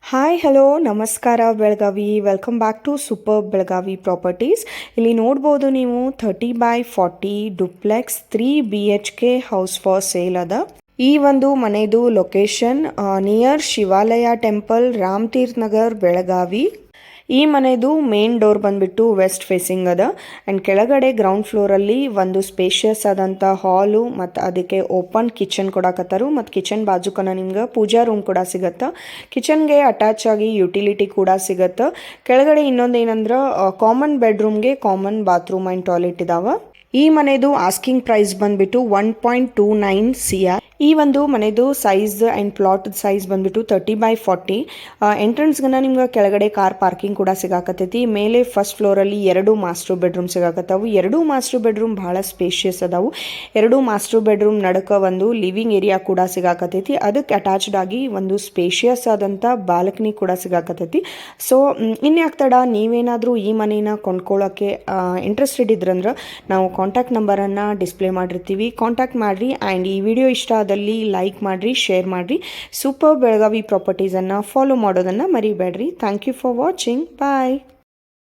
Hi hello ನಮಸ್ಕಾರ Belagavi welcome back to super Belagavi properties. ಇಲ್ಲಿ ನೋಡ್ಬೋದು ನೀವು 30/40 duplex 3 BHK house for sale ಅದ. ಈ ಒಂದು ಮನೆದು location near Shivalaya temple Ramatirtha Nagar Belagavi. ಈ ಮನೆದು ಮೇನ್ ಡೋರ್ ಬಂದ್ಬಿಟ್ಟು ವೆಸ್ಟ್ ಫೇಸಿಂಗ್ ಅದ ಆ್ಯಂಡ್ ಕೆಳಗಡೆ ಗ್ರೌಂಡ್ ಫ್ಲೋರಲ್ಲಿ ಒಂದು ಸ್ಪೇಷಿಯಸ್ ಆದಂಥ ಹಾಲು ಮತ್ತು ಅದಕ್ಕೆ ಓಪನ್ ಕಿಚನ್ ಕೊಡಾಕತ್ತಾರು ಮತ್ತು ಕಿಚನ್ ಬಾಜುಕನ ನಿಮ್ಗೆ ಪೂಜಾ ರೂಮ್ ಕೂಡ ಸಿಗತ್ತೆ. ಕಿಚನ್ಗೆ ಅಟ್ಯಾಚ್ ಆಗಿ ಯುಟಿಲಿಟಿ ಕೂಡ ಸಿಗತ್ತೆ. ಕೆಳಗಡೆ ಇನ್ನೊಂದು ಏನಂದ್ರೆ ಕಾಮನ್ ಬೆಡ್ರೂಮ್ಗೆ ಕಾಮನ್ ಬಾತ್ರೂಮ್ ಆ್ಯಂಡ್ ಟಾಯ್ಲೆಟ್ ಇದಾವೆ. ಈ ಮನೆದು ಆಸ್ಕಿಂಗ್ ಪ್ರೈಸ್ ಬಂದ್ಬಿಟ್ಟು 1.29 CR. ಈ ಒಂದು ಮನೆದು ಸೈಜ್ ಆ್ಯಂಡ್ ಪ್ಲಾಟ್ ಸೈಜ್ ಬಂದ್ಬಿಟ್ಟು 30/40. ಎಂಟ್ರೆನ್ಸ್ಗನ ನಿಮ್ಗೆ ಕೆಳಗಡೆ ಕಾರ್ ಪಾರ್ಕಿಂಗ್ ಕೂಡ ಸಿಗಾಕತ್ತೈತಿ. ಮೇಲೆ ಫಸ್ಟ್ ಫ್ಲೋರಲ್ಲಿ 2 ಮಾಸ್ಟರ್ ಬೆಡ್ರೂಮ್ ಸಿಗಾಕತ್ತಾವು. 2 ಮಾಸ್ಟರ್ ಬೆಡ್ರೂಮ್ ಭಾಳ ಸ್ಪೇಷಿಯಸ್ ಅದಾವು. 2 ಮಾಸ್ಟರ್ ಬೆಡ್ರೂಮ್ ನಡಕ ಒಂದು ಲಿವಿಂಗ್ ಏರಿಯಾ ಕೂಡ ಸಿಗಾಕತ್ತೈತಿ. ಅದಕ್ಕೆ ಅಟ್ಯಾಚ್ಡ್ ಆಗಿ ಒಂದು ಸ್ಪೇಷಿಯಸ್ ಆದಂಥ ಬಾಲ್ಕನಿ ಕೂಡ ಸಿಗಾಕತ್ತೈತಿ. ಸೊ ಇನ್ಯಾಕ್ ತಡ, ನೀವೇನಾದರೂ ಈ ಮನೇನ ಕೊಂಡ್ಕೊಳ್ಳೋಕ್ಕೆ ಇಂಟ್ರೆಸ್ಟೆಡ್ ಇದ್ರಂದ್ರೆ ನಾವು ಕಾಂಟ್ಯಾಕ್ಟ್ ನಂಬರನ್ನು ಡಿಸ್ಪ್ಲೇ ಮಾಡಿರ್ತೀವಿ. ಕಾಂಟ್ಯಾಕ್ಟ್ ಮಾಡಿರಿ ಆ್ಯಂಡ್ ಈ ವಿಡಿಯೋ ಇಷ್ಟ ಆದಲ್ಲಿ ಲೈಕ್ ಮಾಡಿರಿ, ಶೇರ್ ಮಾಡಿರಿ. ಸೂಪರ್ ಬೆಳಗಾವಿ ಪ್ರಾಪರ್ಟೀಸನ್ನು ಫಾಲೋ ಮಾಡೋದನ್ನು ಮರಿಬೇಡ್ರಿ. Thank you for watching. Bye.